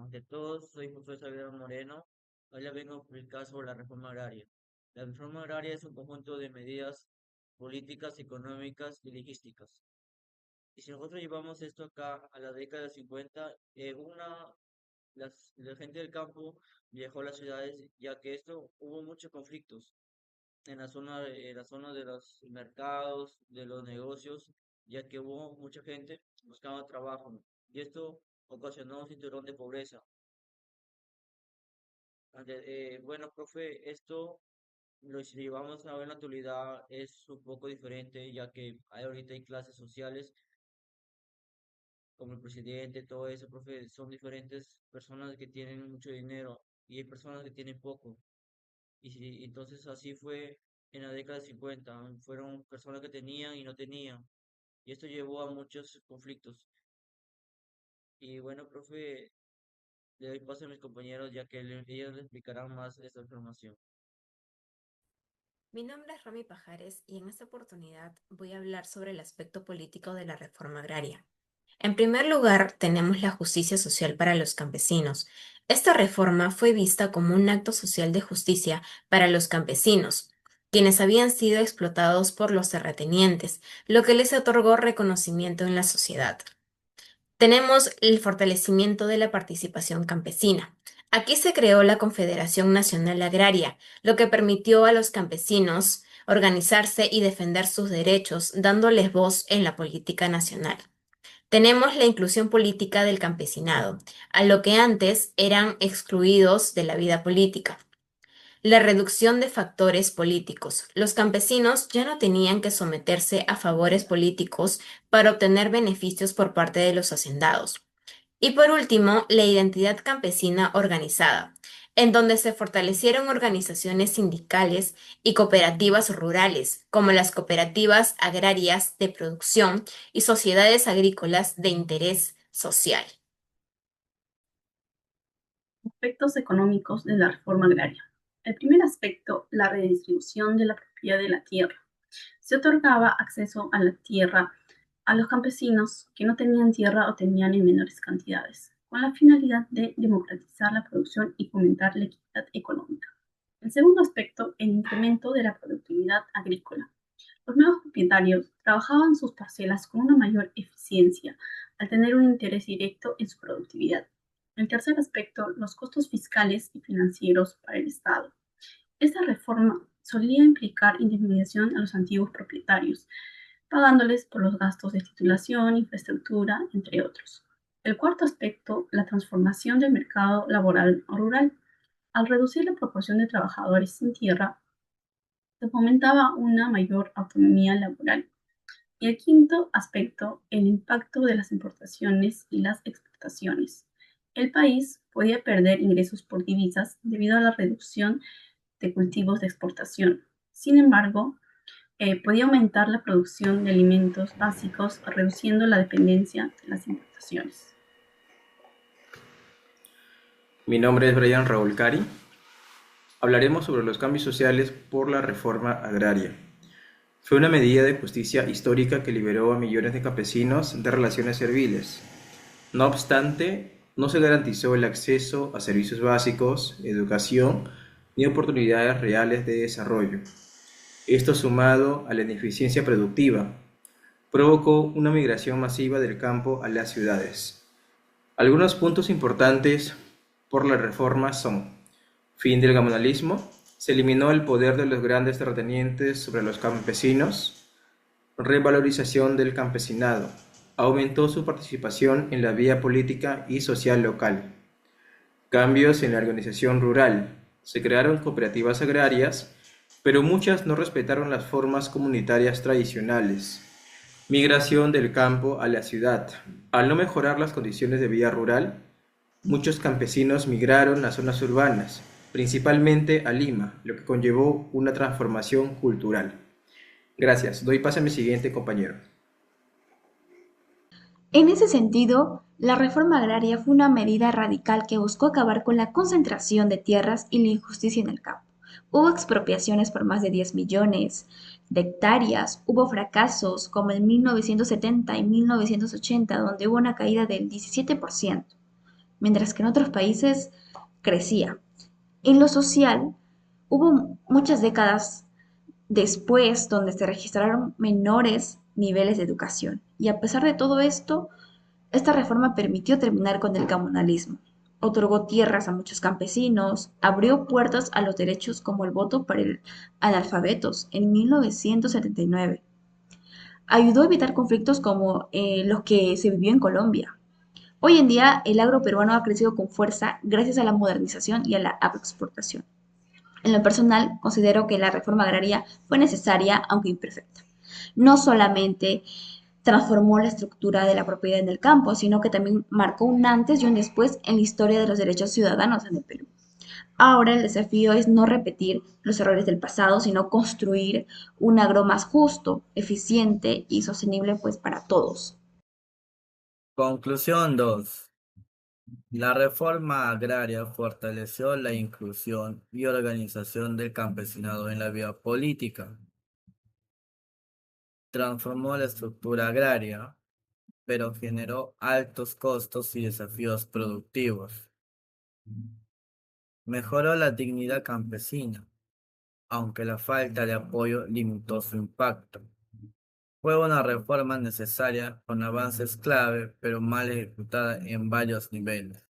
Ante todo, soy José Xavier Moreno. Hoy le vengo a explicar sobre la reforma agraria. La reforma agraria es un conjunto de medidas políticas, económicas y logísticas. Y si nosotros llevamos esto acá a la década de 50, la gente del campo viajó a las ciudades, ya que esto hubo muchos conflictos en la zona de los mercados, de los negocios, ya que hubo mucha gente buscando trabajo. Y esto ocasionó un cinturón de pobreza. Bueno, profe, esto si llevamos a ver en la actualidad es un poco diferente, ya que ahorita hay clases sociales, como el presidente, todo eso, profe, son diferentes personas que tienen mucho dinero y hay personas que tienen poco. Entonces así fue en la década de 50, fueron personas que tenían y no tenían, y esto llevó a muchos conflictos. Y bueno, profe, le doy paso a mis compañeros, ya que ellos le explicarán más esta información. Mi nombre es Romy Pajares y en esta oportunidad voy a hablar sobre el aspecto político de la reforma agraria. En primer lugar, tenemos la justicia social para los campesinos. Esta reforma fue vista como un acto social de justicia para los campesinos, quienes habían sido explotados por los terratenientes, lo que les otorgó reconocimiento en la sociedad. Tenemos el fortalecimiento de la participación campesina. Aquí se creó la Confederación Nacional Agraria, lo que permitió a los campesinos organizarse y defender sus derechos, dándoles voz en la política nacional. Tenemos la inclusión política del campesinado, a lo que antes eran excluidos de la vida política. La reducción de factores políticos. Los campesinos ya no tenían que someterse a favores políticos para obtener beneficios por parte de los hacendados. Y por último, la identidad campesina organizada, en donde se fortalecieron organizaciones sindicales y cooperativas rurales, como las cooperativas agrarias de producción y sociedades agrícolas de interés social. Aspectos económicos de la reforma agraria. El primer aspecto, la redistribución de la propiedad de la tierra. Se otorgaba acceso a la tierra a los campesinos que no tenían tierra o tenían en menores cantidades, con la finalidad de democratizar la producción y fomentar la equidad económica. El segundo aspecto, el incremento de la productividad agrícola. Los nuevos propietarios trabajaban sus parcelas con una mayor eficiencia al tener un interés directo en su productividad. El tercer aspecto, los costos fiscales y financieros para el Estado. Esta reforma solía implicar indemnización a los antiguos propietarios, pagándoles por los gastos de titulación, infraestructura, entre otros. El cuarto aspecto, la transformación del mercado laboral rural. Al reducir la proporción de trabajadores sin tierra, se fomentaba una mayor autonomía laboral. Y el quinto aspecto, el impacto de las importaciones y las exportaciones. El país podía perder ingresos por divisas debido a la reducción de cultivos de exportación. Sin embargo, podía aumentar la producción de alimentos básicos, reduciendo la dependencia de las importaciones. Mi nombre es Brian Raúl Cari. Hablaremos sobre los cambios sociales por la reforma agraria. Fue una medida de justicia histórica que liberó a millones de campesinos de relaciones serviles. No obstante, no se garantizó el acceso a servicios básicos, educación ni oportunidades reales de desarrollo. Esto, sumado a la ineficiencia productiva, provocó una migración masiva del campo a las ciudades. Algunos puntos importantes por la reforma son: fin del gamonalismo, se eliminó el poder de los grandes terratenientes sobre los campesinos; revalorización del campesinado, aumentó su participación en la vida política y social local; cambios en la organización rural, se crearon cooperativas agrarias, pero muchas no respetaron las formas comunitarias tradicionales; migración del campo a la ciudad. Al no mejorar las condiciones de vida rural, muchos campesinos migraron a zonas urbanas, principalmente a Lima, lo que conllevó una transformación cultural. Gracias. Doy paso a mi siguiente compañero. En ese sentido, la reforma agraria fue una medida radical que buscó acabar con la concentración de tierras y la injusticia en el campo. Hubo expropiaciones por más de 10 millones de hectáreas, hubo fracasos como en 1970 y 1980, donde hubo una caída del 17%. mientras que en otros países crecía. En lo social, hubo muchas décadas después donde se registraron menores niveles de educación. Y a pesar de todo esto, esta reforma permitió terminar con el comunalismo, otorgó tierras a muchos campesinos, abrió puertas a los derechos como el voto para el analfabetos en 1979, ayudó a evitar conflictos como los que se vivió en Colombia. Hoy en día el agro peruano ha crecido con fuerza gracias a la modernización y a la agroexportación. En lo personal, considero que la reforma agraria fue necesaria, aunque imperfecta. No solamente transformó la estructura de la propiedad en el campo, sino que también marcó un antes y un después en la historia de los derechos ciudadanos en el Perú. Ahora el desafío es no repetir los errores del pasado, sino construir un agro más justo, eficiente y sostenible pues para todos. Conclusión 2. La reforma agraria fortaleció la inclusión y organización del campesinado en la vida política, transformó la estructura agraria, pero generó altos costos y desafíos productivos. Mejoró la dignidad campesina, aunque la falta de apoyo limitó su impacto. Fue una reforma necesaria con avances clave, pero mal ejecutada en varios niveles.